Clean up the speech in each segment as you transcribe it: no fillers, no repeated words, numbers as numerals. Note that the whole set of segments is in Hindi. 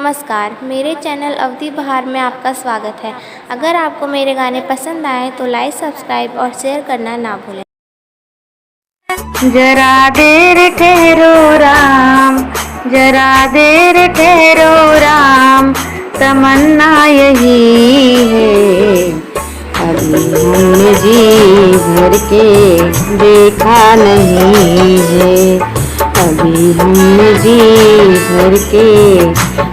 नमस्कार, मेरे चैनल अवधि बहार में आपका स्वागत है। अगर आपको मेरे गाने पसंद आए तो लाइक, सब्सक्राइब और शेयर करना ना भूलें। जरा देर ठहरो राम, जरा देर ठहरो राम, तमन्ना यही है। अभी हमने जी भर के देखा नहीं है, अभी हमने जी भर के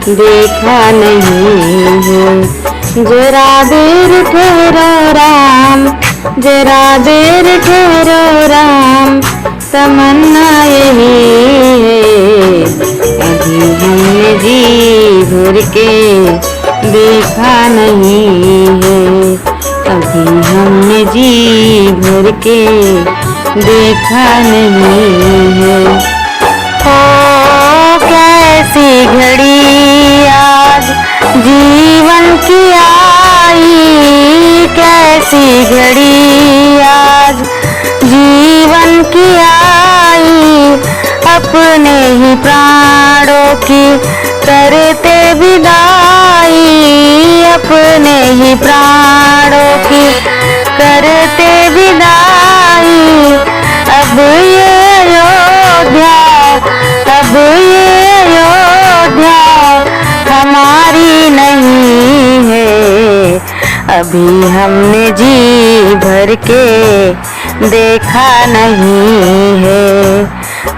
देखा नहीं है। जरा देर ठहरो राम, जरा देर ठहरो राम, तमन्ना यही है। अभी हमने जी भर के देखा नहीं है, अभी हमने जी भर के देखा नहीं है। ओ कैसी घड़ी आज जीवन की आई, कैसी घड़ी आज जीवन की आई, अपने ही प्राणों की करते विदाई, अपने ही प्राणों की करते विदाई। अब ये अयोध्या, अब ये अयोध्या हमारी नहीं है। अभी हमने जी भर के देखा नहीं है,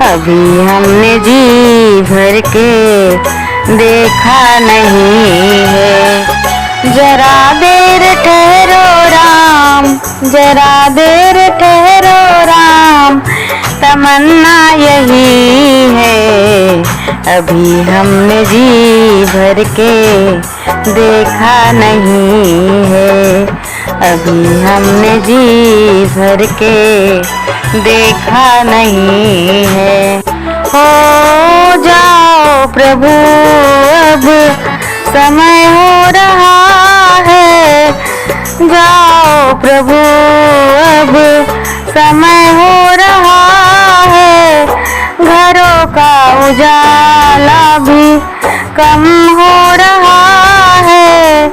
अभी हमने जी भर के देखा नहीं है। जरा देर ठहरो राम, जरा देर ठहरो राम, तमन्ना यही है। अभी हमने जी भर के देखा नहीं है, अभी हमने जी भर के देखा नहीं है। हो जाओ प्रभु अब समय हो रहा है, जाओ प्रभु अब समय हो रहा है। घरों का उजाला भी कम हो रहा है,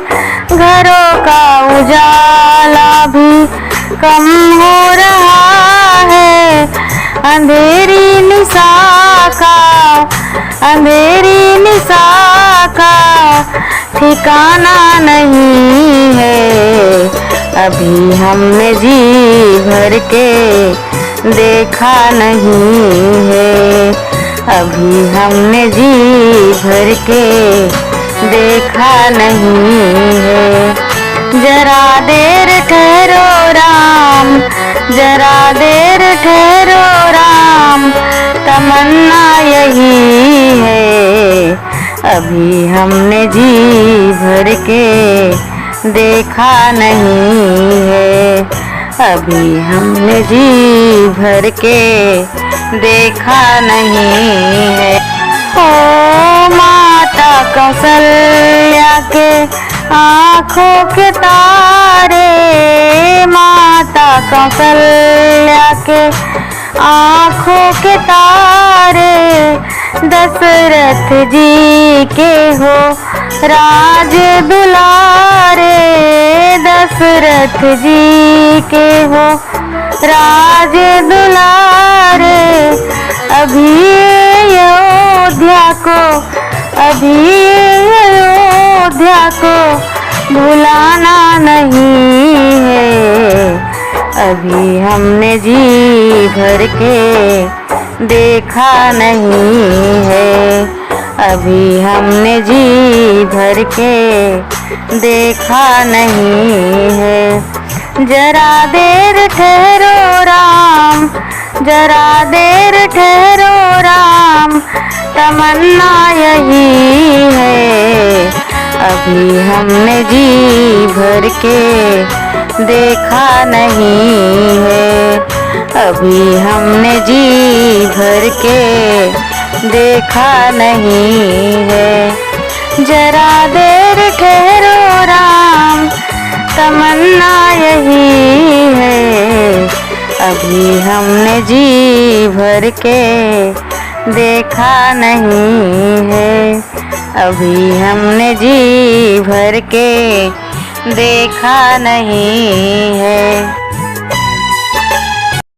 घरों का उजाला भी कम हो रहा है। अंधेरी निशा का, अंधेरी निशा का ठिकाना नहीं है। अभी हमने जी भर के देखा नहीं है, अभी हमने जी भर के देखा नहीं है। जरा देर ठहरो राम, जरा देर ठहरो राम, तमन्ना यही है। अभी हमने जी भर के देखा नहीं है, अभी हमने जी भर के देखा नहीं है। ओ माता कौशल्या के आँखों के तारे, माता कौशल्या के आँखों के तारे, दशरथ जी के हो राज दुलारे, दशरथ जी के हो राज दुलारे। अभी अयोध्या को, अभी अयोध्या को भुलाना नहीं है। अभी हमने जी भर के देखा नहीं है, अभी हमने जी भर के देखा नहीं है। जरा देर ठहरो राम, जरा देर ठहरो राम, तमन्ना यही है। अभी हमने जी भर के देखा नहीं है, अभी हमने जी भर के देखा नहीं है। जरा देर ठहरो राम, तमन्ना यही है। अभी हमने जी भर के देखा नहीं है, अभी हमने जी भर के देखा नहीं है।